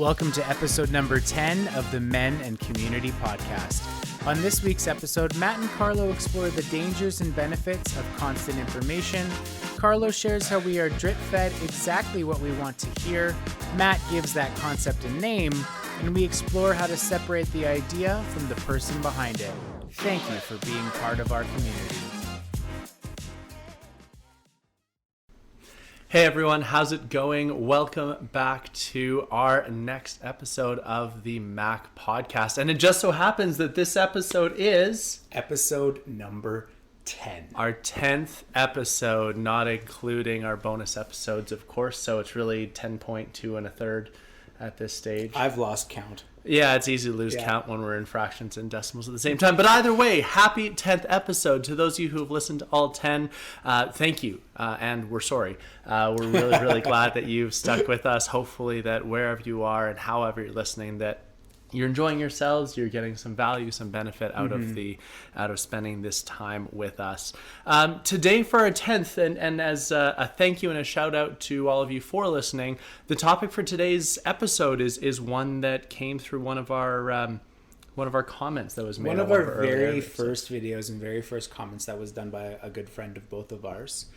Welcome to episode number 10 of the Men and Community Podcast. On this week's episode, Matt and Carlo explore the dangers and benefits of constant information. Carlo shares how we are drip-fed exactly what we want to hear. Matt gives that concept a name, and we explore how to separate the idea from the person behind it. Thank you for being part of our community. Hey everyone, how's it going? Welcome back to our next episode of the Mac Podcast. And it just so happens that this episode is Episode number 10. our 10th episode, not including our bonus episodes, of course. So it's really 10.2 and a third at this stage. I've lost count. Yeah, it's easy to lose count when we're in fractions and decimals at the same time. But either way, happy 10th episode. To those of you who have listened to all 10, thank you. And we're sorry. We're really, really glad that you've stuck with us. Hopefully that wherever you are and however you're listening, that you're enjoying yourselves, you're getting some value, some benefit out of spending this time with us. Today for our 10th, and as a thank you and a shout out to all of you for listening, the topic for today's episode is one that came through one of our comments that was made. One of our very first videos and very first comments that was done by a good friend of both of ours.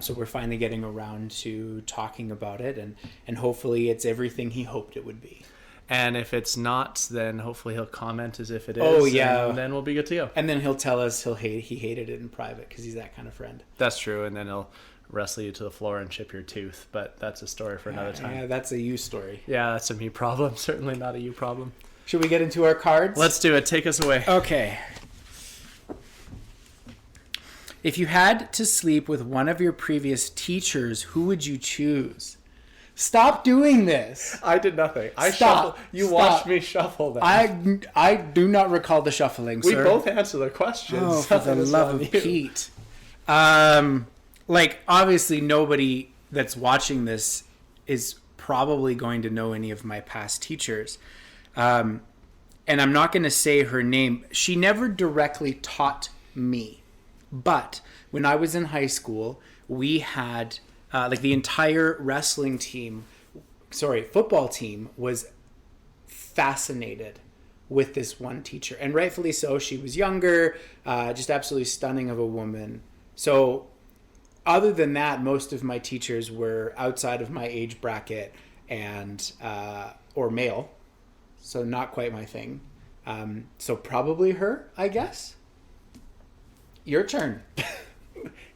So we're finally getting around to talking about it, and hopefully it's everything he hoped it would be. And if it's not, then hopefully he'll comment as if it is. Oh, yeah. And then we'll be good to go. And then he'll tell us he hated it in private because he's that kind of friend. That's true. And then he'll wrestle you to the floor and chip your tooth. But that's a story for another time. Yeah, that's a you story. Yeah, that's a me problem. Certainly not a you problem. Should we get into our cards? Let's do it. Take us away. Okay. If you had to sleep with one of your previous teachers, who would you choose? Stop doing this. I did nothing. Stop. Watched me shuffle them. I do not recall the shuffling, we sir. both answer the questions. Oh, for the love of Pete. Obviously nobody that's watching this is probably going to know any of my past teachers. And I'm not going to say her name. She never directly taught me. But when I was in high school, we had... the entire football team was fascinated with this one teacher. And rightfully so. She was younger, just absolutely stunning of a woman. So other than that, most of my teachers were outside of my age bracket and or male. So not quite my thing. So probably her, I guess. Your turn.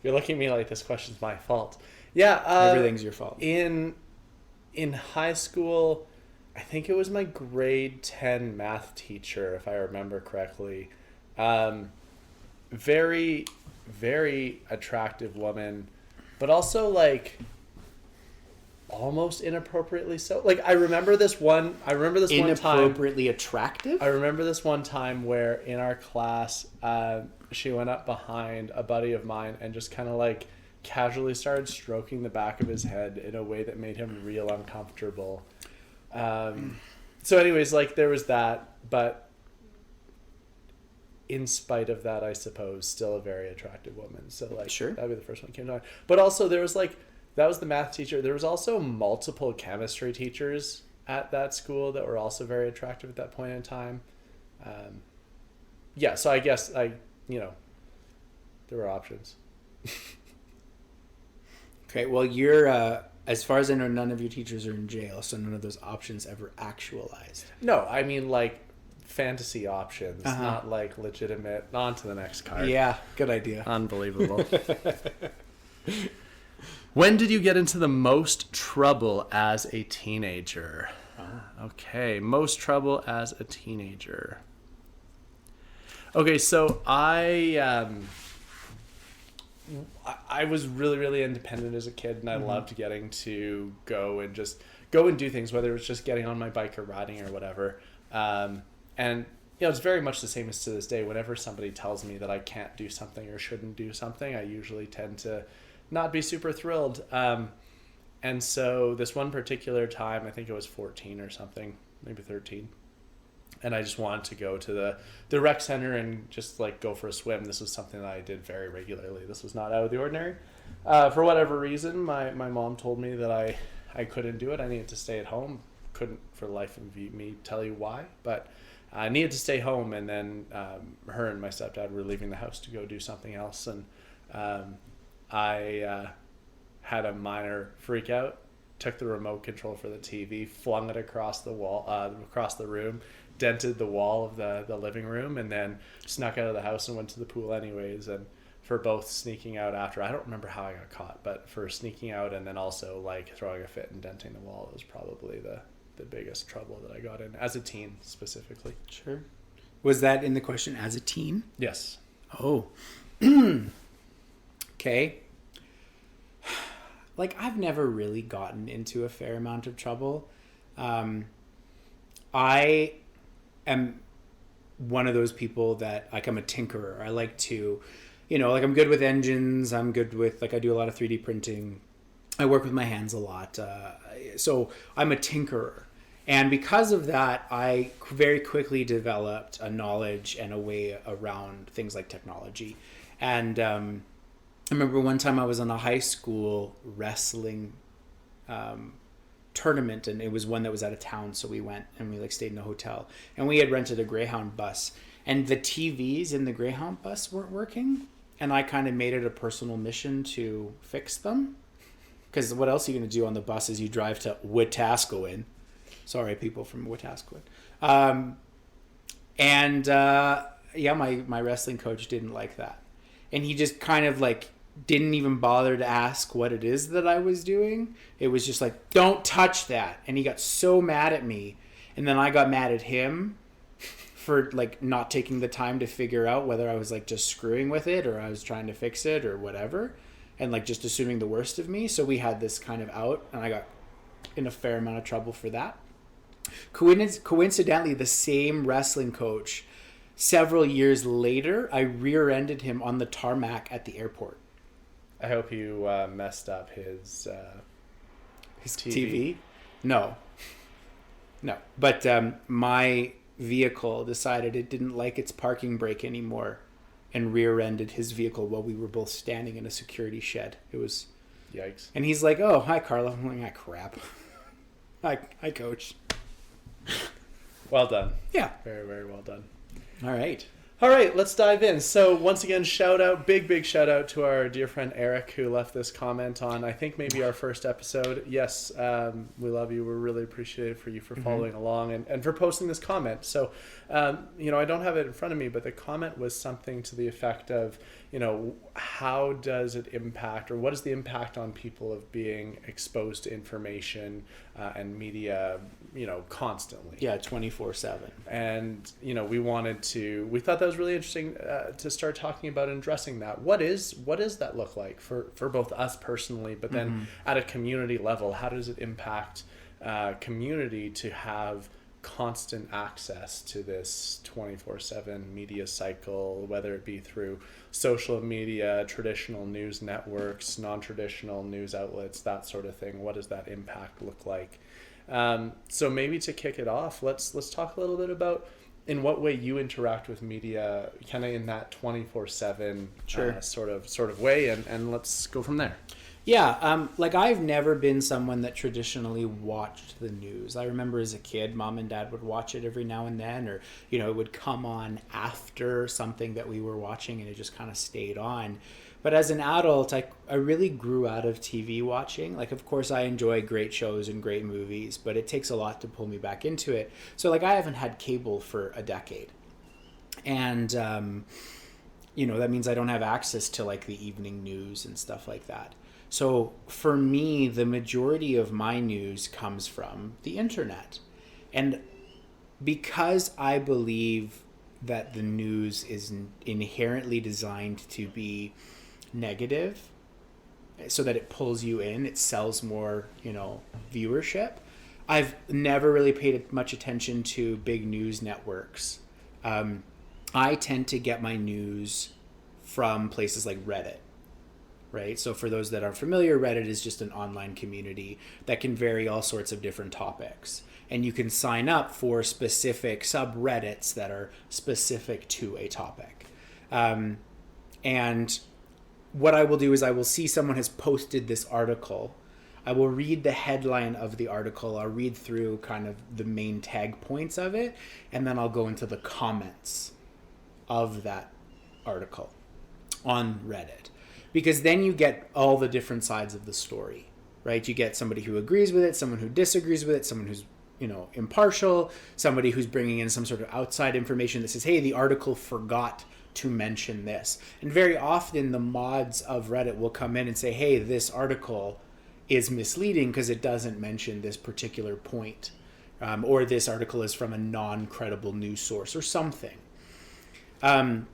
You're looking at me like this question's my fault. Yeah, everything's your fault. In high school, I think it was my grade 10 math teacher, if I remember correctly. Very, very attractive woman, but also almost inappropriately so. I remember this one time. Inappropriately attractive? I remember this one time where in our class, she went up behind a buddy of mine and just kind of casually started stroking the back of his head in a way that made him real uncomfortable. So anyways, there was that, but in spite of that, I suppose, still a very attractive woman. So sure. That'd be the first one that came to mind. But also there was that was the math teacher. There was also multiple chemistry teachers at that school that were also very attractive at that point in time. So I guess there were options. Okay, well, you're, as far as I know, none of your teachers are in jail, so none of those options ever actualized. No, I mean, fantasy options, not, legitimate. On to the next card. Yeah, good idea. Unbelievable. When did you get into the most trouble as a teenager? Oh. Okay, most trouble as a teenager. Okay, so I was really, really independent as a kid, and I loved getting to go and do things, whether it was just getting on my bike or riding or whatever. And it's very much the same as to this day. Whenever somebody tells me that I can't do something or shouldn't do something, I usually tend to not be super thrilled. And so this one particular time, I think it was 14 or something, maybe 13. And I just wanted to go to the rec center and just go for a swim. This was something that I did very regularly. This was not out of the ordinary. For whatever reason, my mom told me that I couldn't do it. I needed to stay at home. couldn't for the life of me tell you why, but I needed to stay home, and then her and my stepdad were leaving the house to go do something else, and I had a minor freak out, took the remote control for the TV, flung it across the wall, across the room, dented the wall of the living room, and then snuck out of the house and went to the pool anyways. And for both sneaking out after, I don't remember how I got caught, but for sneaking out and then also like throwing a fit and denting the wall, it was probably the biggest trouble that I got in as a teen specifically. Sure. Was that in the question as a teen? Yes. Oh. Okay. Like, I've never really gotten into a fair amount of trouble. I am one of those people that, like, I'm a tinkerer. I like to, like, I'm good with engines. I'm good with, like, I do a lot of 3D printing. I work with my hands a lot. So I'm a tinkerer. And because of that, I very quickly developed a knowledge and a way around things like technology. And I remember one time I was on a high school wrestling tournament, and it was one that was out of town, so we went and we stayed in a hotel, and we had rented a Greyhound bus, and the TVs in the Greyhound bus weren't working, and I kind of made it a personal mission to fix them, because what else are you going to do on the bus as you drive to Wetaskiwin? Sorry, people from Wetaskiwin. My wrestling coach didn't like that, and he just kind of like didn't even bother to ask what it is that I was doing. It was just like, don't touch that. And he got so mad at me. And then I got mad at him for like not taking the time to figure out whether I was like just screwing with it or I was trying to fix it or whatever. And like just assuming the worst of me. So we had this kind of out, and I got in a fair amount of trouble for that. Coincidentally, the same wrestling coach, several years later, I rear-ended him on the tarmac at the airport. I hope you messed up his TV. No. But my vehicle decided it didn't like its parking brake anymore and rear-ended his vehicle while we were both standing in a security shed. It was... Yikes. And he's like, oh, hi, Carlo. I'm like, ah, crap. Hi, coach. Well done. Yeah. Very, very well done. All right, let's dive in. So once again, big shout out to our dear friend Eric, who left this comment on, I think, maybe our first episode. Yes, we love you. We're really appreciative for you for following along and for posting this comment. So, I don't have it in front of me, but the comment was something to the effect of, how does it impact, or what is the impact on people of being exposed to information and media, constantly? Yeah, 24/7. And, we thought that was really interesting to start talking about and addressing that. What does that look like for both us personally, but then at a community level? How does it impact community to have constant access to this 24/7 media cycle, whether it be through social media, traditional news networks, non-traditional news outlets, that sort of thing? What does that impact look like? So maybe to kick it off, let's talk a little bit about in what way you interact with media, kind of in that 24/7 sort of way, and let's go from there. Yeah, I've never been someone that traditionally watched the news. I remember as a kid, mom and dad would watch it every now and then, or, it would come on after something that we were watching and it just kind of stayed on. But as an adult, I really grew out of TV watching. Like, of course, I enjoy great shows and great movies, but it takes a lot to pull me back into it. So, I haven't had cable for a decade. And, that means I don't have access to, the evening news and stuff like that. So for me, the majority of my news comes from the internet. And because I believe that the news is inherently designed to be negative, so that it pulls you in, it sells more, viewership, I've never really paid much attention to big news networks. I tend to get my news from places like Reddit. Right? So for those that aren't familiar, Reddit is just an online community that can vary all sorts of different topics. And you can sign up for specific subreddits that are specific to a topic. And what I will do is I will see someone has posted this article. I will read the headline of the article. I'll read through kind of the main tag points of it, and then I'll go into the comments of that article on Reddit. Because then you get all the different sides of the story, right? You get somebody who agrees with it, someone who disagrees with it, someone who's, impartial, somebody who's bringing in some sort of outside information that says, hey, the article forgot to mention this. And very often the mods of Reddit will come in and say, hey, this article is misleading because it doesn't mention this particular point, or this article is from a non-credible news source or something. And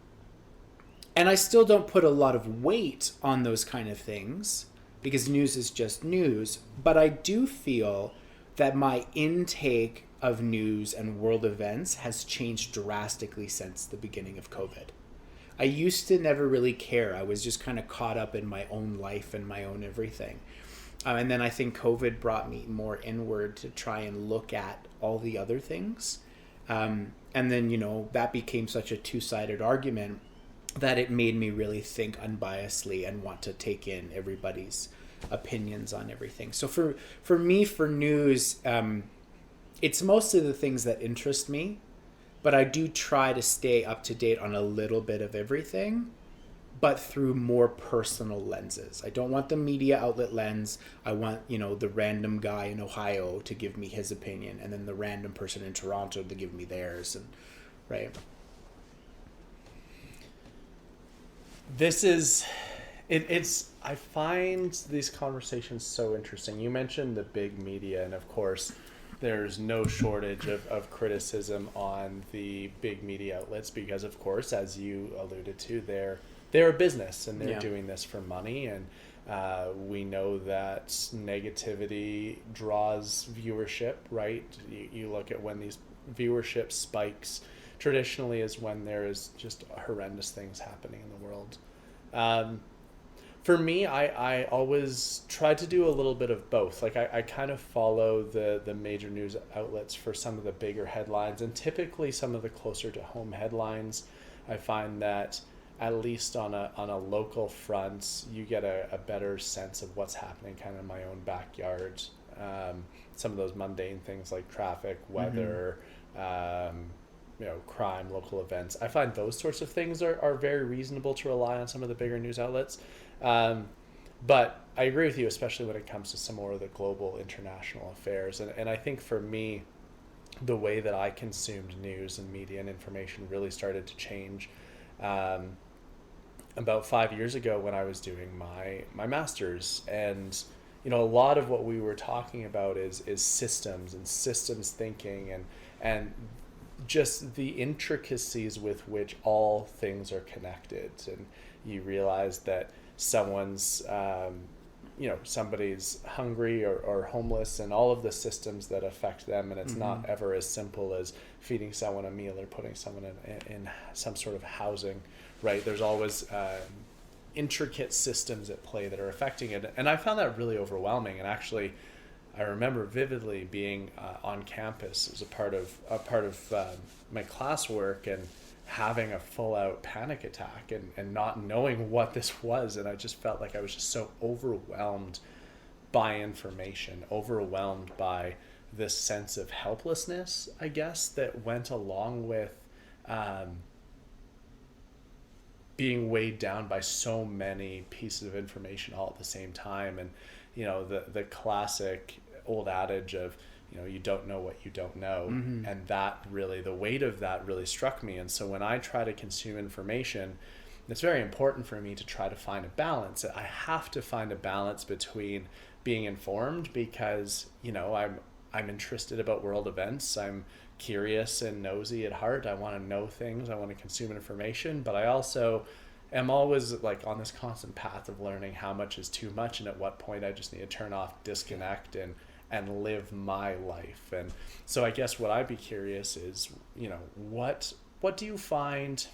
I still don't put a lot of weight on those kind of things because news is just news, but I do feel that my intake of news and world events has changed drastically since the beginning of COVID. I used to never really care. I was just kind of caught up in my own life and my own everything. And then I think COVID brought me more inward to try and look at all the other things. And then, that became such a two-sided argument that it made me really think unbiasedly and want to take in everybody's opinions on everything. So for me, for news, it's mostly the things that interest me, but I do try to stay up to date on a little bit of everything, but through more personal lenses. I don't want the media outlet lens. I want, the random guy in Ohio to give me his opinion, and then the random person in Toronto to give me theirs, and right. I find these conversations so interesting. You mentioned the big media, and of course, there's no shortage of criticism on the big media outlets because, of course, as you alluded to, they're a business and they're doing this for money, and we know that negativity draws viewership, right? You look at when these viewership spikes traditionally is when there is just horrendous things happening in the world. For me, I always try to do a little bit of both. Like I kind of follow the major news outlets for some of the bigger headlines, and typically some of the closer to home headlines. I find that at least on a local front, you get a better sense of what's happening kind of in my own backyard. Some of those mundane things like traffic, weather, crime, local events. I find those sorts of things are very reasonable to rely on some of the bigger news outlets. But I agree with you, especially when it comes to some more of the global international affairs. And I think for me, the way that I consumed news and media and information really started to change about 5 years ago when I was doing my master's. And, a lot of what we were talking about is systems and systems thinking and just the intricacies with which all things are connected. And you realize that somebody's hungry or homeless, and all of the systems that affect them, and it's not ever as simple as feeding someone a meal or putting someone in some sort of housing, right? There's always intricate systems at play that are affecting it, and I found that really overwhelming. And actually, I remember vividly being on campus as a part of my classwork and having a full-out panic attack and not knowing what this was. And I just felt like I was just so overwhelmed by information, overwhelmed by this sense of helplessness, I guess, that went along with being weighed down by so many pieces of information all at the same time. And the classic old adage of you don't know what you don't know, and that really, the weight of that really struck me. And so when I try to consume information, it's very important for me to try to find a balance. I have to find a balance between being informed because I'm interested about world events. I'm curious and nosy at heart. I want to know things. I want to consume information, but I also am always like on this constant path of learning how much is too much and at what point I just need to turn off, disconnect, and live my life. And so I guess what I'd be curious is, what do you find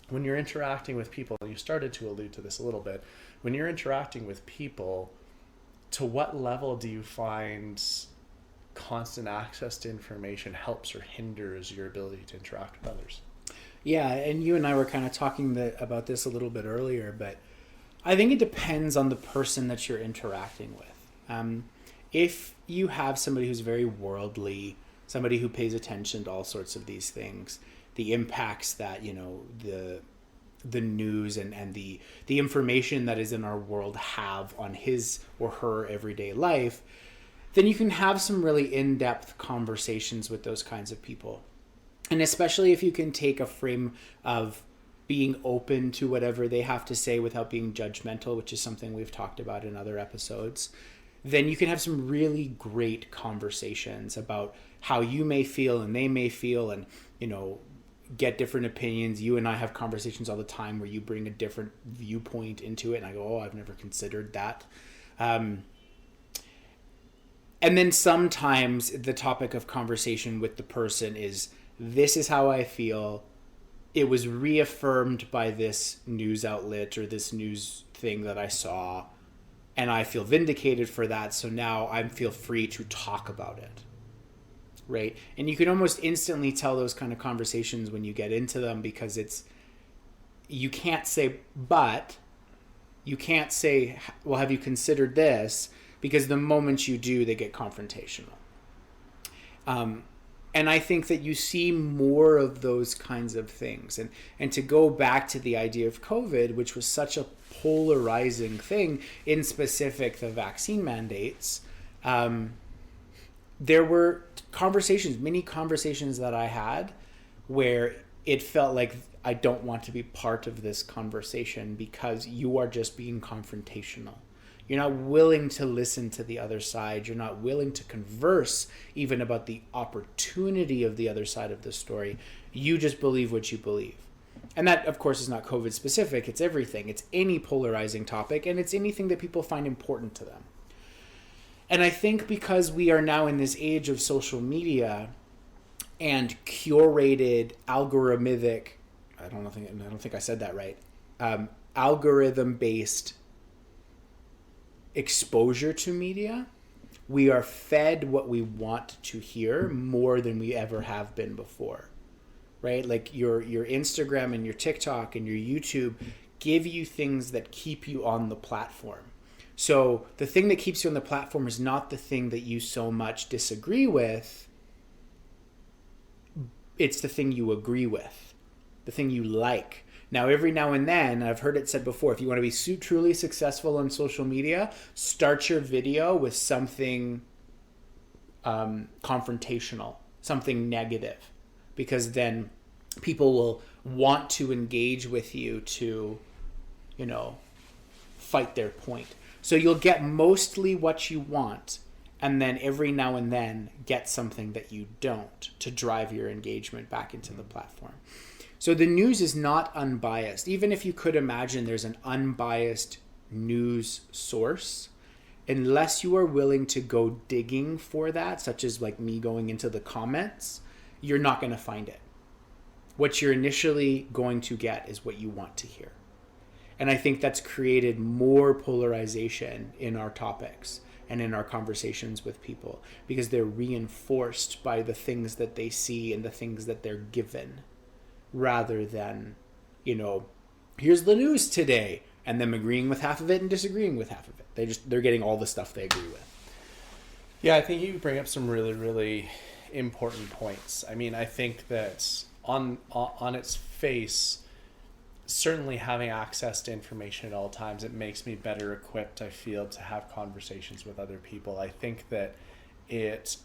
when you're interacting with people? And you started to allude to this a little bit. When you're interacting with people, to what level do you find constant access to information helps or hinders your ability to interact with others? Yeah, and you and I were kind of talking about this a little bit earlier, but I think it depends on the person that you're interacting with. If you have somebody who's very worldly, somebody who pays attention to all sorts of these things, the impacts that, you know, the news and the information that is in our world have on his or her everyday life, then you can have some really in-depth conversations with those kinds of people. And especially if you can take a frame of being open to whatever they have to say without being judgmental, which is something we've talked about in other episodes, then you can have some really great conversations about how you may feel and they may feel, and, you know, get different opinions. You and I have conversations all the time where you bring a different viewpoint into it and I go, oh, I've never considered that. And then sometimes the topic of conversation with the person is, this is how I feel. It was reaffirmed by this news outlet or this news thing that I saw, and I feel vindicated for that. So now I feel free to talk about it. Right? And you can almost instantly tell those kind of conversations when you get into them, because you can't say, but you can't say, well, have you considered this? Because the moment you do, they get confrontational. And I think that you see more of those kinds of things. And to go back to the idea of COVID, which was such a polarizing thing, in specific the vaccine mandates, there were many conversations that I had where it felt like I don't want to be part of this conversation because you are just being confrontational. You're not willing to listen to the other side. You're not willing to converse even about the opportunity of the other side of the story. You just believe what you believe. And that, of course, is not COVID specific. It's everything. It's any polarizing topic, and it's anything that people find important to them. And I think because we are now in this age of social media and curated algorithmic, I don't think I said that right, algorithm-based exposure to media, we are fed what we want to hear more than we ever have been before, right? Like your Instagram and your TikTok and your YouTube give you things that keep you on the platform. So the thing that keeps you on the platform is not the thing that you so much disagree with. It's the thing you agree with, the thing you like. Now, every now and then, I've heard it said before, if you want to be truly successful on social media, start your video with something confrontational, something negative, because then people will want to engage with you to, you know, fight their point. So you'll get mostly what you want, and then every now and then get something that you don't to drive your engagement back into the platform. So the news is not unbiased. Even if you could imagine there's an unbiased news source, unless you are willing to go digging for that, such as like me going into the comments, you're not going to find it. What you're initially going to get is what you want to hear. And I think that's created more polarization in our topics and in our conversations with people, because they're reinforced by the things that they see and the things that they're given, rather than, you know, here's the news today, and them agreeing with half of it and disagreeing with half of it. They're getting all the stuff they agree with. Yeah, I think you bring up some really, really important points. I mean, I think that on its face, certainly having access to information at all times, it makes me better equipped, I feel, to have conversations with other people. I think that it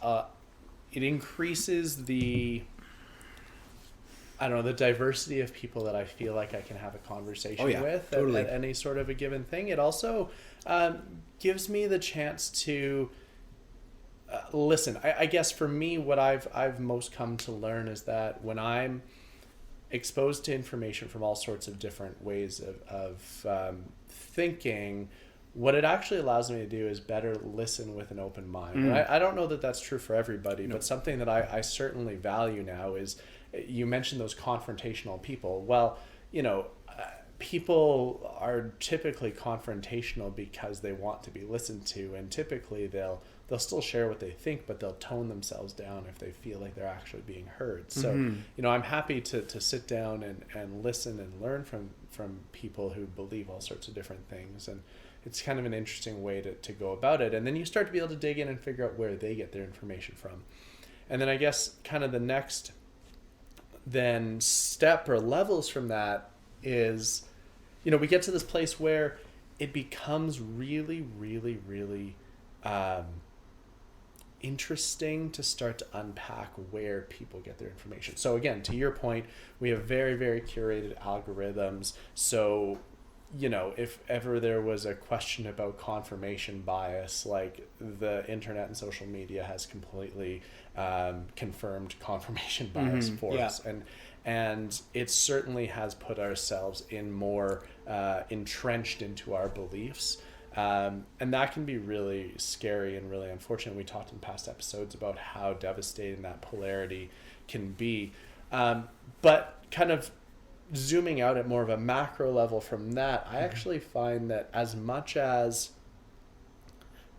increases the diversity of people that I feel like I can have a conversation with totally. at any sort of a given thing. It also gives me the chance to listen. I guess for me, what I've most come to learn is that when I'm exposed to information from all sorts of different ways of thinking, what it actually allows me to do is better listen with an open mind. And I don't know that that's true for everybody, but something that I certainly value now is, you mentioned those confrontational people. Well, you know, people are typically confrontational because they want to be listened to, and typically they'll still share what they think, but they'll tone themselves down if they feel like they're actually being heard. So, you know, I'm happy to sit down and listen and learn from people who believe all sorts of different things. And, it's kind of an interesting way to go about it. And then you start to be able to dig in and figure out where they get their information from. And then I guess kind of the next then step or levels from that is, you know, we get to this place where it becomes really, really, really interesting to start to unpack where people get their information. So again, to your point, we have very, very curated algorithms. So, you know, if ever there was a question about confirmation bias, like the internet and social media has completely confirmed confirmation bias for us. And it certainly has put ourselves in more entrenched into our beliefs. And that can be really scary and really unfortunate. We talked in past episodes about how devastating that polarity can be. But kind of zooming out at more of a macro level from that, I actually find that as much as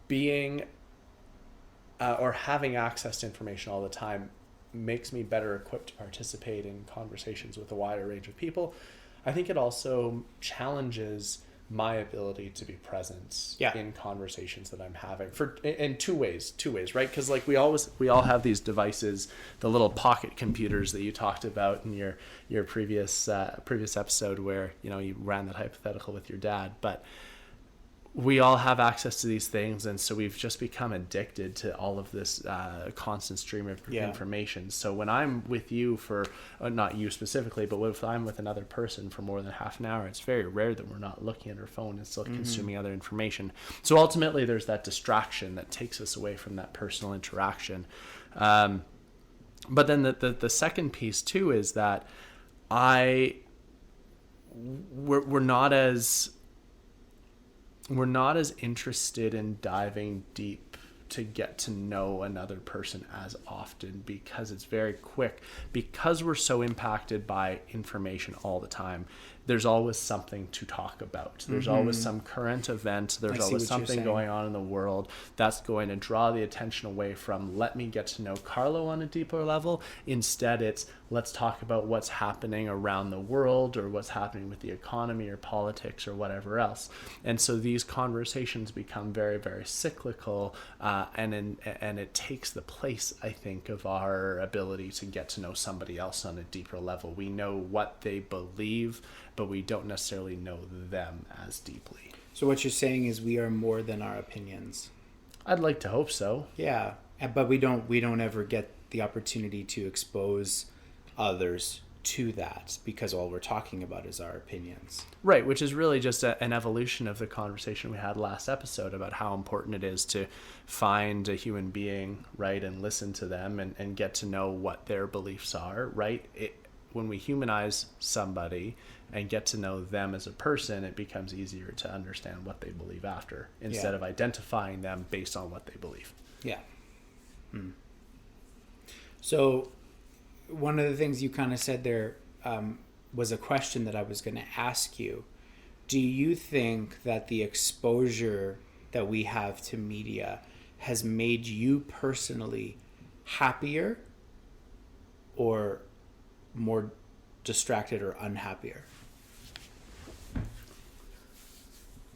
being or having access to information all the time makes me better equipped to participate in conversations with a wider range of people, I think it also challenges my ability to be present in conversations that I'm having in two ways, right? Because like we all have these devices, the little pocket computers that you talked about in your previous episode where, you know, you ran that hypothetical with your dad, but we all have access to these things, and so we've just become addicted to all of this constant stream of information. So when I'm with you for, not you specifically, but if I'm with another person for more than half an hour, it's very rare that we're not looking at our phone and still consuming other information. So ultimately, there's that distraction that takes us away from that personal interaction. But then the second piece too is that we're not as interested in diving deep to get to know another person as often, because it's very quick, because we're so impacted by information all the time. There's always something to talk about. There's always some current event. There's always something going on in the world that's going to draw the attention away from, let me get to know Carlo on a deeper level. Instead, it's, let's talk about what's happening around the world, or what's happening with the economy or politics or whatever else. And so these conversations become very, very cyclical, and it takes the place, I think, of our ability to get to know somebody else on a deeper level. We know what they believe, but we don't necessarily know them as deeply. So what you're saying is we are more than our opinions. I'd like to hope so. Yeah, but we don't ever get the opportunity to expose others to that, because all we're talking about is our opinions. Right, which is really just an evolution of the conversation we had last episode about how important it is to find a human being, right, and listen to them and get to know what their beliefs are, right? When we humanize somebody and get to know them as a person, it becomes easier to understand what they believe after, instead of identifying them based on what they believe. Yeah. So one of the things you kind of said there was a question that I was going to ask you. Do you think that the exposure that we have to media has made you personally happier or more distracted or unhappier?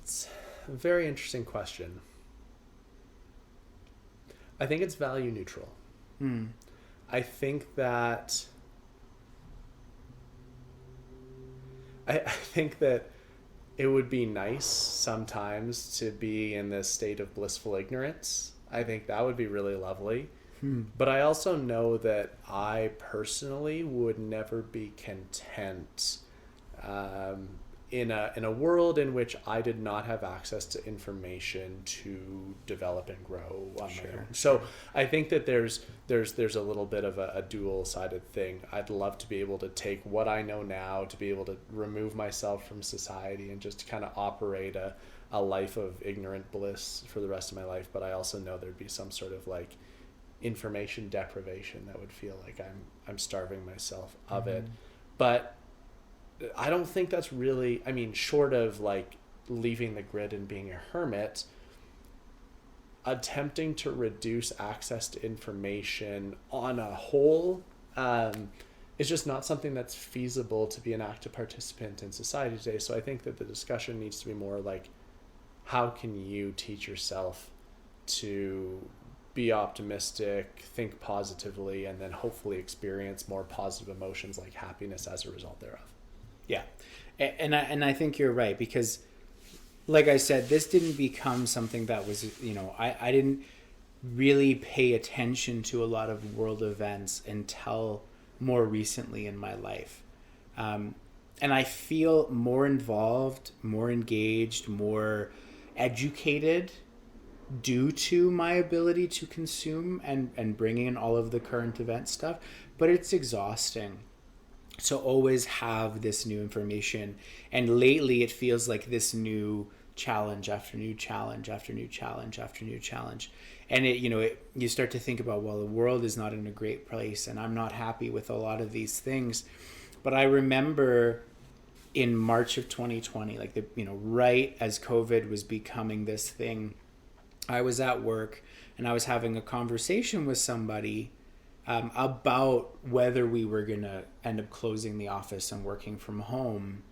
It's a very interesting question. I think it's value neutral. I think that it would be nice sometimes to be in this state of blissful ignorance. I think that would be really lovely. But I also know that I personally would never be content in a world in which I did not have access to information to develop and grow on my own. So I think that there's a little bit of a dual-sided thing. I'd love to be able to take what I know now, to be able to remove myself from society and just kind of operate a life of ignorant bliss for the rest of my life. But I also know there'd be some sort of like information deprivation that would feel like I'm starving myself of it. But I don't think that's really, I mean, short of like leaving the grid and being a hermit, attempting to reduce access to information on a whole is just not something that's feasible to be an active participant in society today. So I think that the discussion needs to be more like, how can you teach yourself to be optimistic, think positively, and then hopefully experience more positive emotions like happiness as a result thereof? Yeah. And I think you're right, because like I said, this didn't become something that was, I didn't really pay attention to a lot of world events until more recently in my life. And I feel more involved, more engaged, more educated due to my ability to consume and bringing in all of the current event stuff. But it's exhausting to always have this new information. And lately it feels like this new challenge after new challenge after new challenge after new challenge. And you start to think about, well, the world is not in a great place and I'm not happy with a lot of these things. But I remember in March of 2020, like right as COVID was becoming this thing, I was at work and I was having a conversation with somebody about whether we were going to end up closing the office and working from home.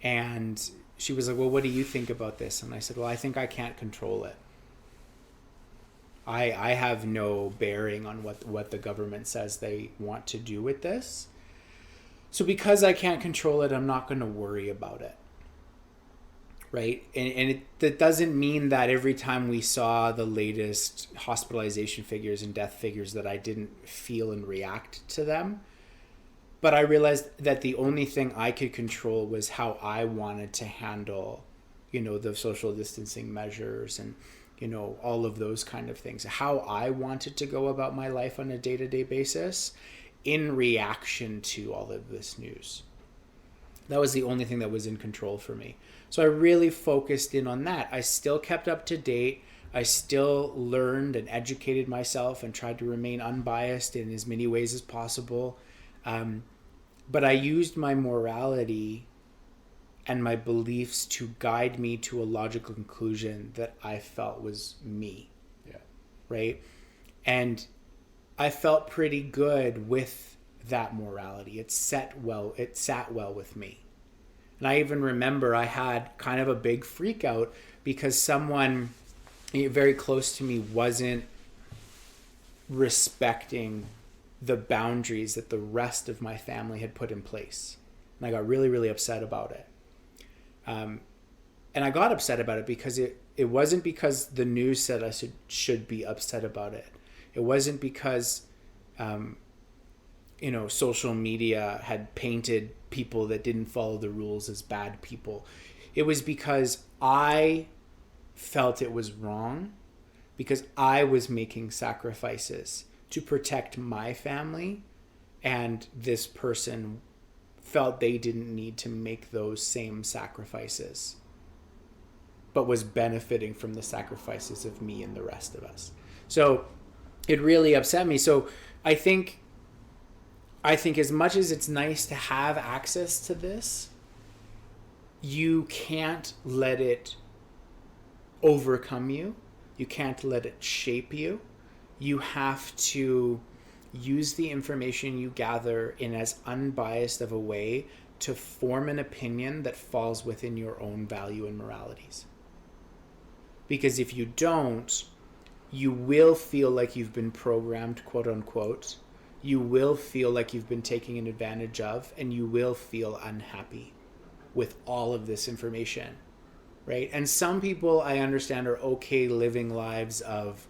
And she was like, well, what do you think about this? And I said, well, I think I can't control it. I have no bearing on what the government says they want to do with this. So because I can't control it, I'm not going to worry about it. Right? And that doesn't mean that every time we saw the latest hospitalization figures and death figures that I didn't feel and react to them. But I realized that the only thing I could control was how I wanted to handle, the social distancing measures and, all of those kind of things. How I wanted to go about my life on a day-to-day basis in reaction to all of this news. That was the only thing that was in control for me. So I really focused in on that. I still kept up to date. I still learned and educated myself and tried to remain unbiased in as many ways as possible. But I used my morality and my beliefs to guide me to a logical conclusion that I felt was me. Yeah. Right? And I felt pretty good with that morality. It sat well with me. And I even remember I had kind of a big freak out because someone very close to me wasn't respecting the boundaries that the rest of my family had put in place. And I got really, really upset about it. And I got upset about it because it wasn't because the news said I should be upset about it. It wasn't because, social media had painted people that didn't follow the rules as bad people. It was because I felt it was wrong because I was making sacrifices to protect my family, and this person felt they didn't need to make those same sacrifices, but was benefiting from the sacrifices of me and the rest of us. So it really upset me. So I think as much as it's nice to have access to this, you can't let it overcome you. You can't let it shape you. You have to use the information you gather in as unbiased of a way to form an opinion that falls within your own value and moralities. Because if you don't, you will feel like you've been programmed, quote unquote. You will feel like you've been taken advantage of, and you will feel unhappy with all of this information, right? And some people, I understand, are okay living lives of,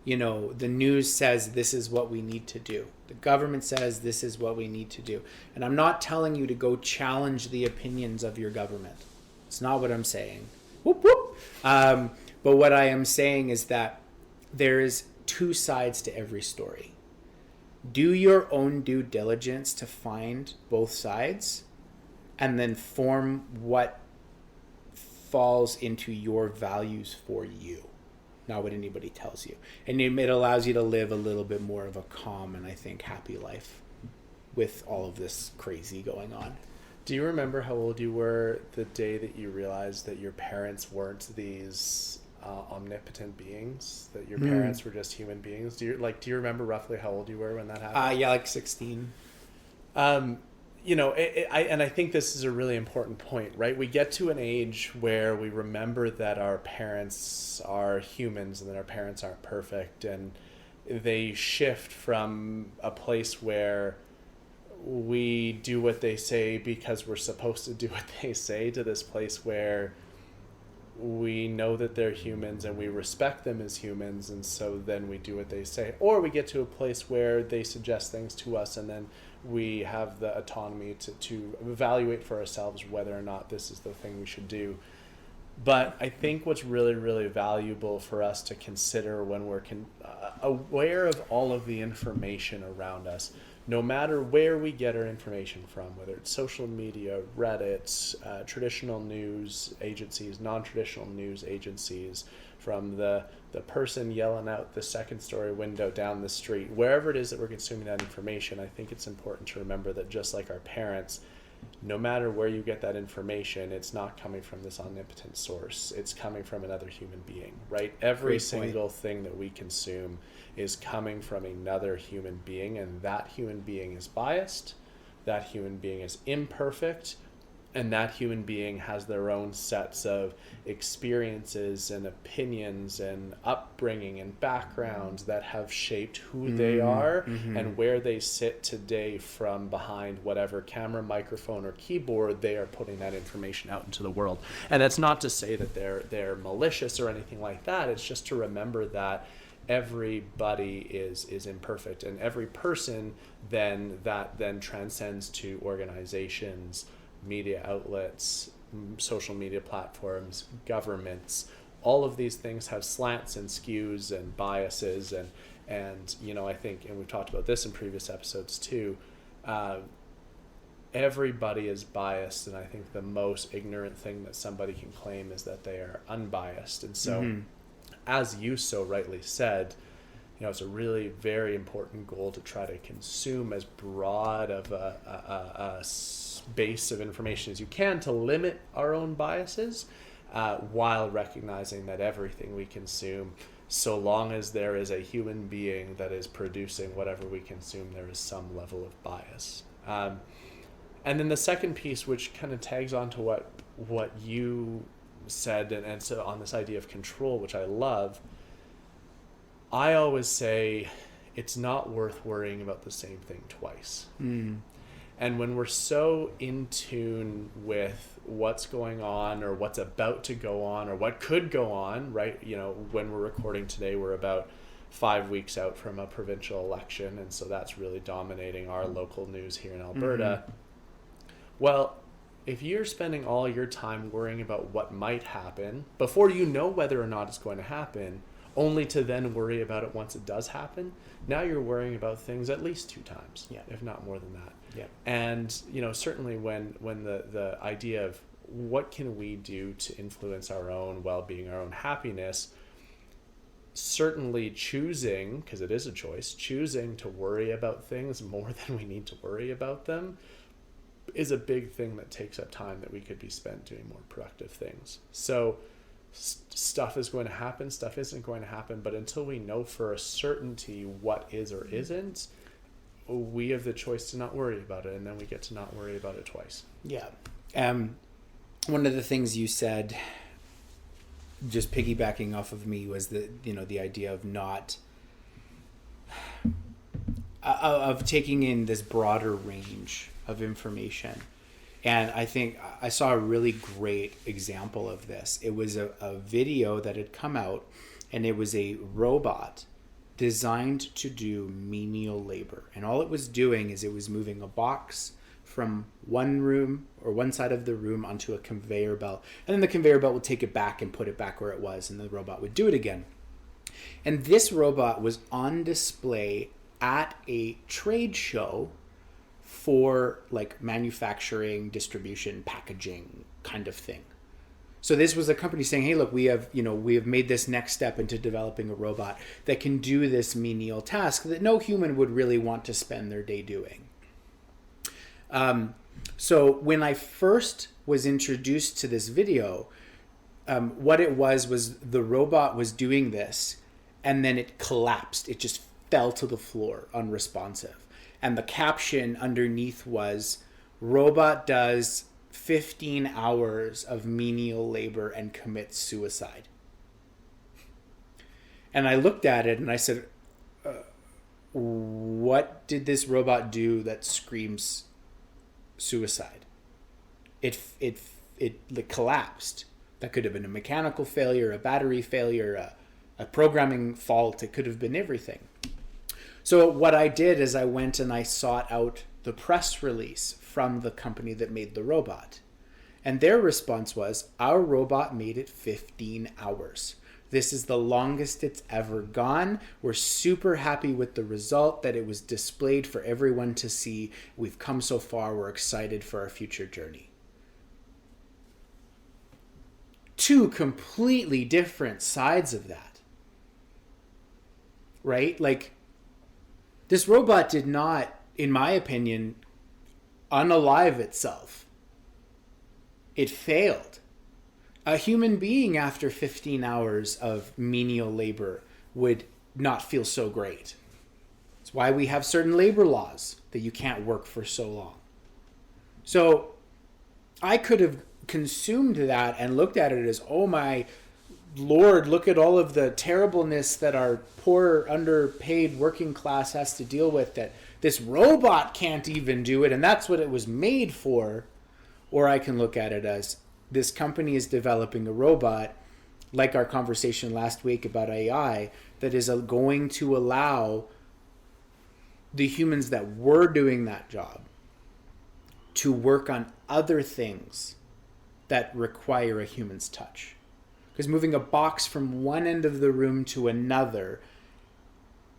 the news says this is what we need to do. The government says this is what we need to do. And I'm not telling you to go challenge the opinions of your government. It's not what I'm saying. Whoop, whoop. But what I am saying is that there is two sides to every story. Do your own due diligence to find both sides and then form what falls into your values for you, not what anybody tells you. And it allows you to live a little bit more of a calm and I think happy life with all of this crazy going on. Do you remember how old you were the day that you realized that your parents weren't these omnipotent beings, that your parents were just human beings? Do you remember roughly how old you were when that happened? Yeah, like 16. I think this is a really important point, right? We get to an age where we remember that our parents are humans and that our parents aren't perfect, and they shift from a place where we do what they say because we're supposed to do what they say to this place where we know that they're humans and we respect them as humans, and so then we do what they say. Or we get to a place where they suggest things to us, and then we have the autonomy to evaluate for ourselves whether or not this is the thing we should do. But I think what's really, really valuable for us to consider when we're aware of all of the information around us, no matter where we get our information from, whether it's social media, Reddit, traditional news agencies, non-traditional news agencies, from the person yelling out the second story window down the street, wherever it is that we're consuming that information, I think it's important to remember that just like our parents, no matter where you get that information, it's not coming from this omnipotent source. It's coming from another human being, right? Every single thing that we consume is coming from another human being, and that human being is biased, that human being is imperfect, and that human being has their own sets of experiences and opinions and upbringing and backgrounds that have shaped who they are and where they sit today from behind whatever camera, microphone, or keyboard they are putting that information out into the world. And that's not to say that they're malicious or anything like that. It's just to remember that everybody is imperfect, and every person then transcends to organizations, media outlets, social media platforms, governments. All of these things have slants and skews and biases, and I think, and we've talked about this in previous episodes too, everybody is biased, and I think the most ignorant thing that somebody can claim is that they are unbiased. And so as you so rightly said, it's a really very important goal to try to consume as broad of a base of information as you can to limit our own biases, while recognizing that everything we consume, so long as there is a human being that is producing whatever we consume, there is some level of bias. And then the second piece, which kind of tags on to what you said, and so on this idea of control, which I love, I always say it's not worth worrying about the same thing twice. And when we're so in tune with what's going on or what's about to go on or what could go on, right? When we're recording today, we're about 5 weeks out from a provincial election, and so that's really dominating our local news here in Alberta. Well, if you're spending all your time worrying about what might happen before you know whether or not it's going to happen, only to then worry about it once it does happen, now you're worrying about things at least 2 times, if not more than that. And certainly when the idea of what can we do to influence our own well-being, our own happiness, certainly choosing, because it is a choice, choosing to worry about things more than we need to worry about them is a big thing that takes up time that we could be spent doing more productive things. So stuff is going to happen, stuff isn't going to happen, but until we know for a certainty what is or isn't, we have the choice to not worry about it, and then we get to not worry about it twice. One of the things you said, just piggybacking off of me, was the idea of not of taking in this broader range of information. And I think I saw a really great example of this. It was a video that had come out, and it was a robot designed to do menial labor. And all it was doing is it was moving a box from one room or one side of the room onto a conveyor belt. And then the conveyor belt would take it back and put it back where it was, and the robot would do it again. And this robot was on display at a trade show for like manufacturing, distribution, packaging kind of thing. So this was a company saying, hey, look, we have made this next step into developing a robot that can do this menial task that no human would really want to spend their day doing. So when I first was introduced to this video, what it was the robot was doing this, and then it collapsed. It just fell to the floor, unresponsive. And the caption underneath was, robot does 15 hours of menial labor and commits suicide. And I looked at it and I said, what did this robot do that screams suicide? It collapsed. That could have been a mechanical failure, a battery failure, a programming fault. It could have been everything. So what I did is I went and I sought out the press release from the company that made the robot. And their response was, our robot made it 15 hours. This is the longest it's ever gone. We're super happy with the result, that it was displayed for everyone to see. We've come so far. We're excited for our future journey. Two completely different sides of that. Right? Like, this robot did not, in my opinion, unalive itself. It failed. A human being after 15 hours of menial labor would not feel so great. It's why we have certain labor laws that you can't work for so long. So I could have consumed that and looked at it as, oh my Lord, look at all of the terribleness that our poor, underpaid working class has to deal with, that this robot can't even do it, and that's what it was made for. Or I can look at it as, this company is developing a robot, like our conversation last week about AI, that is going to allow the humans that were doing that job to work on other things that require a human's touch. Because moving a box from one end of the room to another,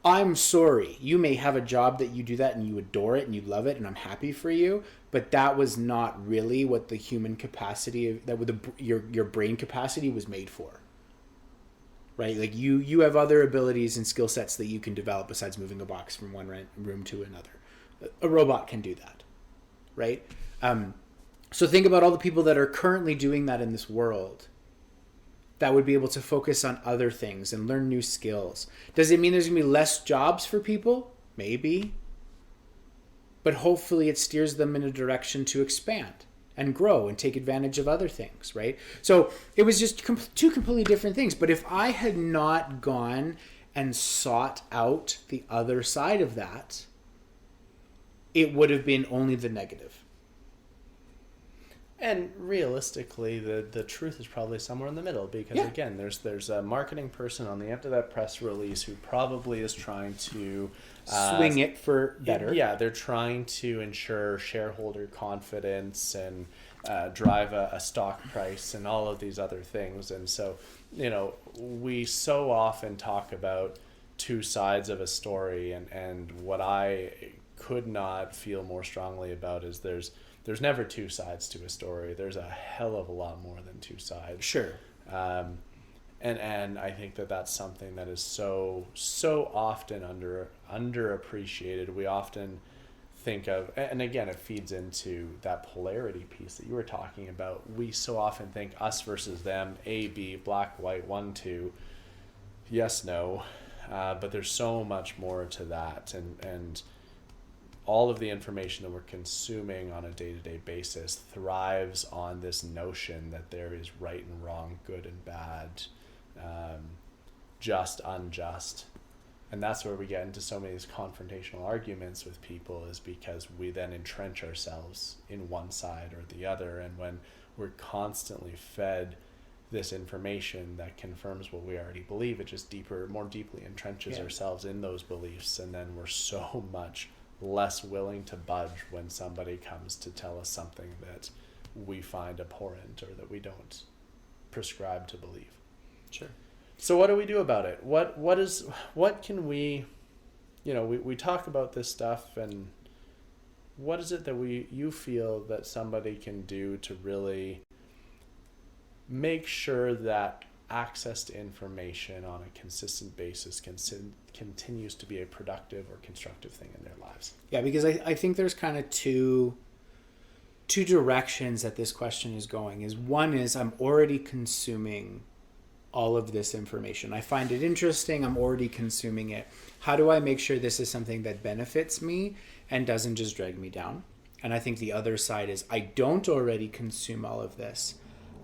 I'm sorry, you may have a job that you do that and you adore it and you love it and I'm happy for you, but that was not really what the human capacity, your brain capacity was made for. Right? Like you have other abilities and skill sets that you can develop besides moving a box from one room to another. A robot can do that. Right? So think about all the people that are currently doing that in this world, that would be able to focus on other things and learn new skills. Does it mean there's going to be less jobs for people? Maybe. But hopefully it steers them in a direction to expand and grow and take advantage of other things, right? So it was just two completely different things. But if I had not gone and sought out the other side of that, it would have been only the negative. And realistically, the truth is probably somewhere in the middle, because again, there's a marketing person on the end of that press release who probably is trying to swing it for better. They're trying to ensure shareholder confidence and drive a stock price and all of these other things. And so, we so often talk about two sides of a story, and what I could not feel more strongly about is there's never two sides to a story. There's a hell of a lot more than two sides. Sure. And I think that's something that is so often underappreciated. We often think of, and again, it feeds into that polarity piece that you were talking about. We so often think us versus them, A, B, black, white, 1, 2, yes, no. But there's so much more to that. And all of the information that we're consuming on a day-to-day basis thrives on this notion that there is right and wrong, good and bad, just, unjust. And that's where we get into so many of these confrontational arguments with people, is because we then entrench ourselves in one side or the other. And when we're constantly fed this information that confirms what we already believe, it just more deeply entrenches ourselves in those beliefs. And then we're so much less willing to budge when somebody comes to tell us something that we find abhorrent or that we don't prescribe to believe. Sure. So what do we do about it? What can we, we talk about this stuff, and what is it that you feel that somebody can do to really make sure that access to information on a consistent basis continues to be a productive or constructive thing in their lives? Yeah, because I think there's kind of two directions that this question is going. One is I'm already consuming all of this information. I find it interesting. I'm already consuming it. How do I make sure this is something that benefits me and doesn't just drag me down? And I think the other side is, I don't already consume all of this.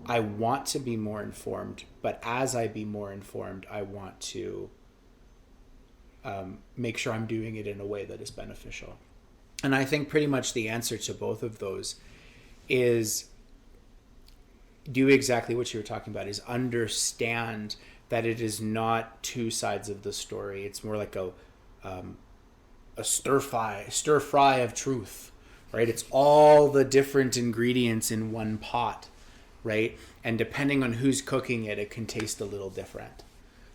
I want to be more informed, but as I be more informed, I want to make sure I'm doing it in a way that is beneficial. And I think pretty much the answer to both of those is do exactly what you were talking about, is understand that it is not two sides of the story. It's more like a stir fry of truth, right? It's all the different ingredients in one pot, right? And depending on who's cooking it, it can taste a little different.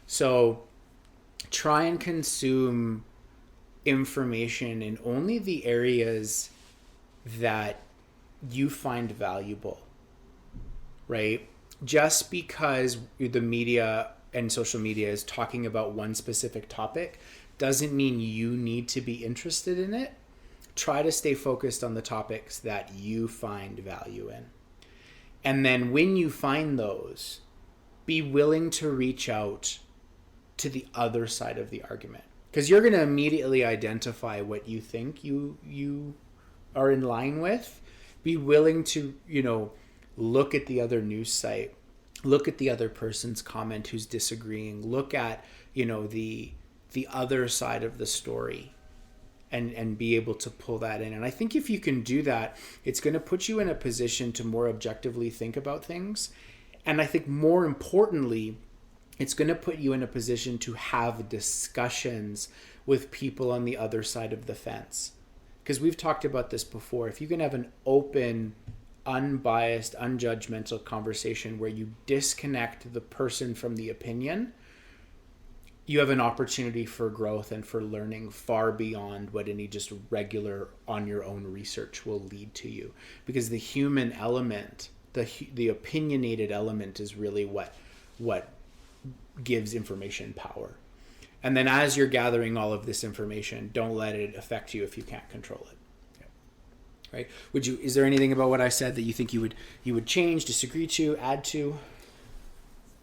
So try and consume information in only the areas that you find valuable, right? Just because the media and social media is talking about one specific topic doesn't mean you need to be interested in it. Try to stay focused on the topics that you find value in. And then when you find those, be willing to reach out to the other side of the argument. Because you're going to immediately identify what you think you are in line with. Be willing to, look at the other news site, look at the other person's comment who's disagreeing, look at, the other side of the story, and be able to pull that in. And I think if you can do that, it's going to put you in a position to more objectively think about things. And I think more importantly, it's going to put you in a position to have discussions with people on the other side of the fence. Because we've talked about this before. If you can have an open, unbiased, unjudgmental conversation where you disconnect the person from the opinion, you have an opportunity for growth and for learning far beyond what any just regular on your own research will lead to you. Because the human element, the opinionated element, is really what gives information power. And then as you're gathering all of this information, don't let it affect you if you can't control it. Right? Is there anything about what I said that you think you would change, disagree to, add to?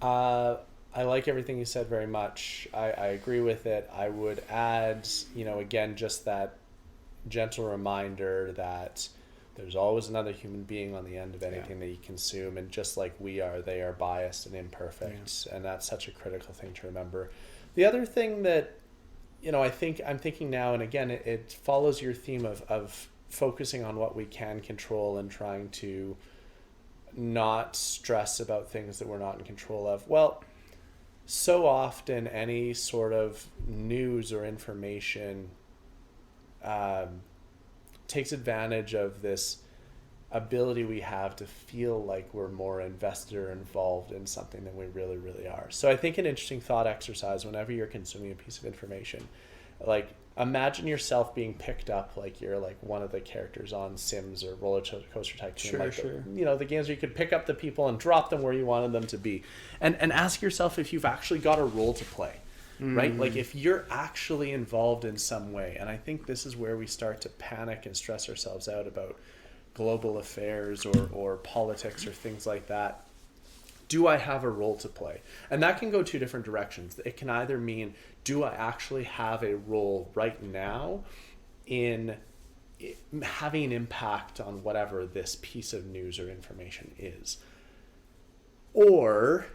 I like everything you said very much. I agree with it. I would add, again, just that gentle reminder that there's always another human being on the end of anything that you consume. And just like we are, they are biased and imperfect. Yeah. And that's such a critical thing to remember. The other thing that, I'm thinking now, and again, it follows your theme of focusing on what we can control and trying to not stress about things that we're not in control of. Well, so often any sort of news or information takes advantage of this ability we have to feel like we're more invested or involved in something than we really, really are. So I think an interesting thought exercise whenever you're consuming a piece of information, like imagine yourself being picked up like you're like one of the characters on Sims or Roller Coaster Tycoon. Sure. The games where you could pick up the people and drop them where you wanted them to be. And ask yourself if you've actually got a role to play. Right? Like if you're actually involved in some way. And I think this is where we start to panic and stress ourselves out about global affairs or politics or things like that. Do I have a role to play? And that can go two different directions. It can either mean, do I actually have a role right now in having an impact on whatever this piece of news or information is? Or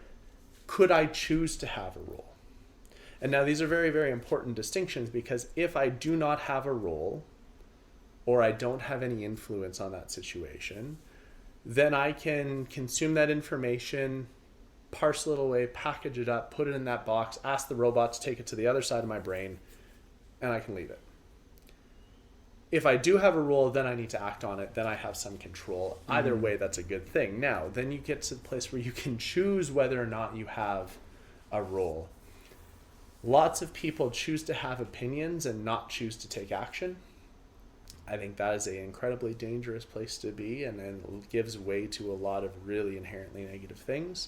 could I choose to have a role? And now these are very, very important distinctions, because if I do not have a role or I don't have any influence on that situation, then I can consume that information, parcel it away, package it up, put it in that box, ask the robot to take it to the other side of my brain, and I can leave it. If I do have a role, then I need to act on it. Then I have some control. Either way, that's a good thing. Now, then you get to the place where you can choose whether or not you have a role. Lots of people choose to have opinions and not choose to take action. I think that is an incredibly dangerous place to be, and gives way to a lot of really inherently negative things.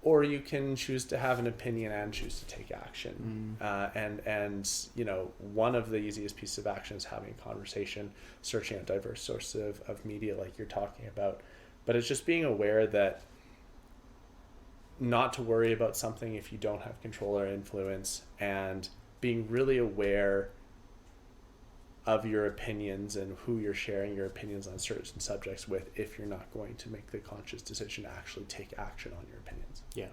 Or you can choose to have an opinion and choose to take action. And one of the easiest pieces of action is having a conversation, searching out diverse sources of media like you're talking about. But it's just being aware that not to worry about something if you don't have control or influence, and being really aware of your opinions and who you're sharing your opinions on certain subjects with if you're not going to make the conscious decision to actually take action on your opinions. Yeah.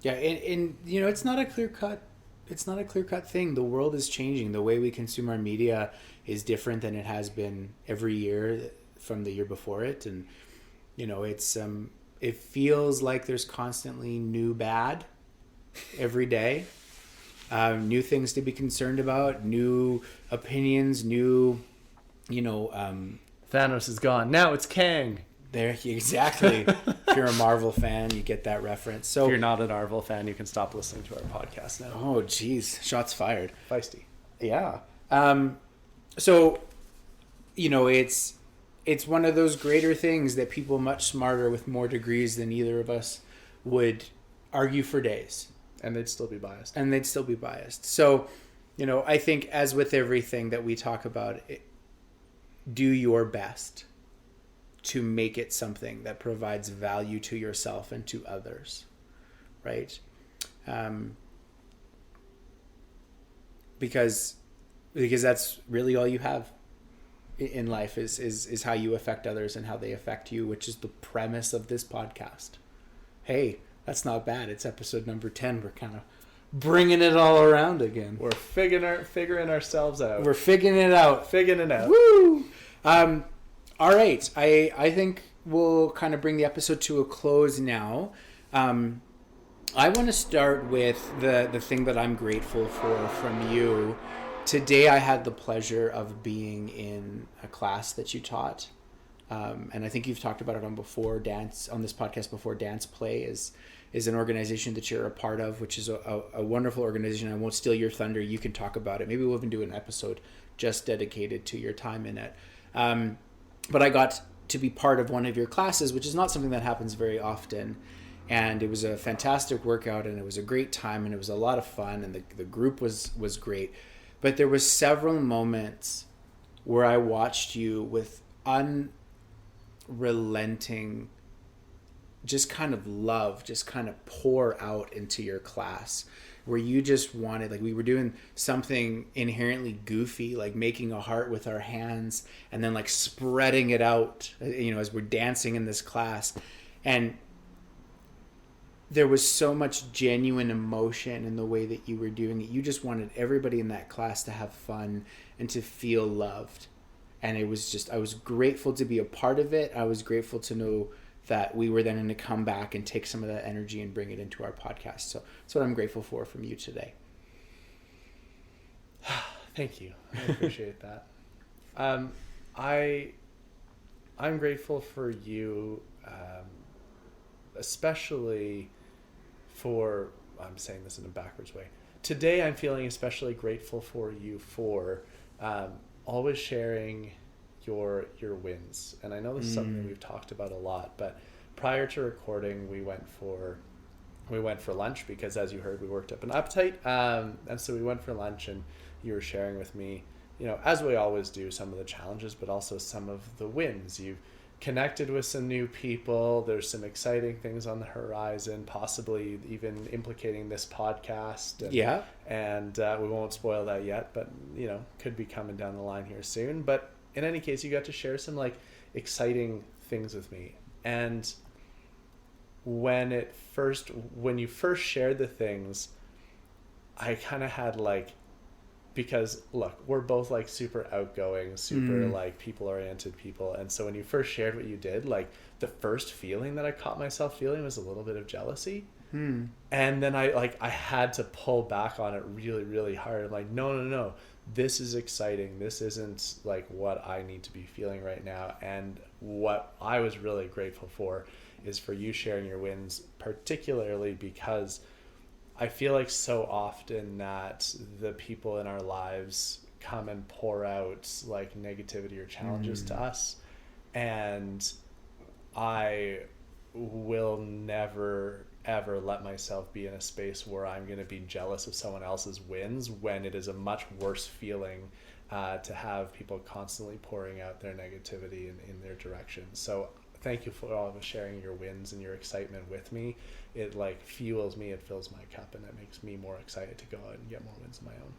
Yeah, and you know, it's not a clear-cut thing. The world is changing. The way we consume our media is different than it has been every year from the year before it. And, you know, it's it feels like there's constantly new bad every day. New things to be concerned about, new opinions, new, you know... Thanos is gone. Now it's Kang. There, exactly. If you're a Marvel fan, you get that reference. So if you're not a Marvel fan, you can stop listening to our podcast now. Oh, geez. Shots fired. Feisty. Yeah. So, you know, it's one of those greater things that people much smarter with more degrees than either of us would argue for days. And they'd still be biased. So, you know, I think as with everything that we talk about, do your best to make it something that provides value to yourself and to others, right? Because that's really all you have in life is how you affect others and how they affect you, which is the premise of this podcast. Hey, that's not bad. It's episode number 10. We're kind of bringing it all around again. We're figuring ourselves out. We're figuring it out. Woo! All right. I think we'll kind of bring the episode to a close now. I want to start with the thing that I'm grateful for from you. Today I had the pleasure of being in a class that you taught. And I think you've talked about it on this podcast before. Dance Play is an organization that you're a part of, which is a wonderful organization. I won't steal your thunder. You can talk about it. Maybe we'll even do an episode just dedicated to your time in it. But I got to be part of one of your classes, which is not something that happens very often. And it was a fantastic workout, and it was a great time, and it was a lot of fun, and the group was great. But there was several moments where I watched you with unrelenting just kind of love just kind of pour out into your class, where you just wanted, like, we were doing something inherently goofy, like making a heart with our hands and then like spreading it out, you know, as we're dancing in this class. And there was so much genuine emotion in the way that you were doing it. You just wanted everybody in that class to have fun and to feel loved. And it was just, I was grateful to be a part of it. I was grateful to know that we were then going to come back and take some of that energy and bring it into our podcast. So that's what I'm grateful for from you today. Thank you. I appreciate that. I'm grateful for you, especially for, I'm saying this in a backwards way. Today I'm feeling especially grateful for you for always sharing your wins. And I know this is something that we've talked about a lot, but prior to recording we went for lunch because, as you heard, we worked up an appetite, and so we went for lunch, and you were sharing with me, you know, as we always do, some of the challenges but also some of the wins. You've connected with some new people. There's some exciting things on the horizon, possibly even implicating this podcast. And we won't spoil that yet, but, you know, could be coming down the line here soon. But in any case, you got to share some like exciting things with me. And when you first shared the things, I kind of had like, because look, we're both like super outgoing, super like people oriented people. And so when you first shared what you did, like the first feeling that I caught myself feeling was a little bit of jealousy. And then I had to pull back on it really, really hard. Like, no. This is exciting. This isn't like what I need to be feeling right now. And what I was really grateful for is for you sharing your wins, particularly because I feel like so often that the people in our lives come and pour out like negativity or challenges to us. And I will never ever let myself be in a space where I'm going to be jealous of someone else's wins, when it is a much worse feeling to have people constantly pouring out their negativity in their direction. So thank you for all of sharing your wins and your excitement with me. It like fuels me, it fills my cup, and it makes me more excited to go out and get more wins of my own.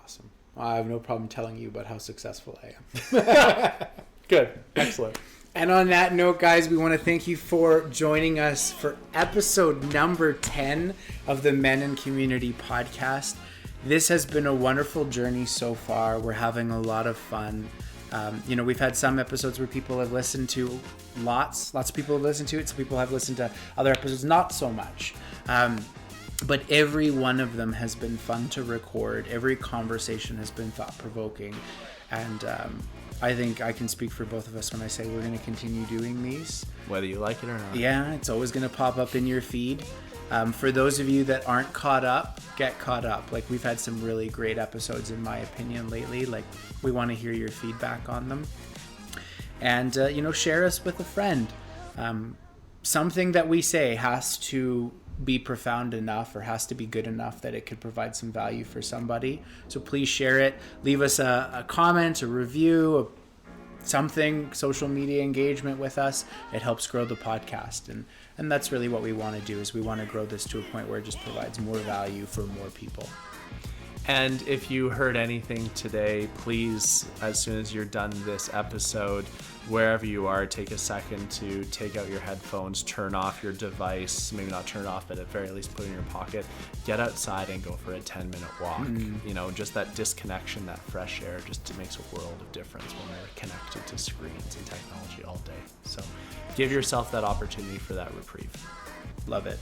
Awesome. I have no problem telling you about how successful I am. Good. Excellent. And on that note, guys, we want to thank you for joining us for episode number 10 of the Men in Community podcast. This has been a wonderful journey so far. We're having a lot of fun. We've had some episodes where people have listened to lots of people have listened to it. Some people have listened to other episodes, not so much. But every one of them has been fun to record. Every conversation has been thought-provoking. And I think I can speak for both of us when I say we're going to continue doing these. Whether you like it or not. Yeah, it's always going to pop up in your feed. For those of you that aren't caught up, get caught up. Like, we've had some really great episodes, in my opinion, lately. Like, we want to hear your feedback on them. And, share us with a friend. Something that we say has to be profound enough or has to be good enough that it could provide some value for somebody. So please share it. Leave us a comment, a review, something, social media engagement with us. It helps grow the podcast. And that's really what we want to do, is we want to grow this to a point where it just provides more value for more people. And if you heard anything today, please, as soon as you're done this episode, wherever you are, take a second to take out your headphones, turn off your device, maybe not turn it off, but at very least put it in your pocket, get outside and go for a 10-minute walk. Just that disconnection, that fresh air, just makes a world of difference when we're connected to screens and technology all day. So give yourself that opportunity for that reprieve. Love it.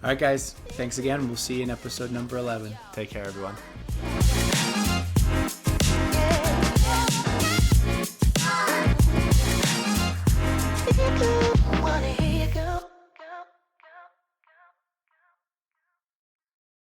All right, guys. Thanks again. We'll see you in episode number 11. Take care, everyone.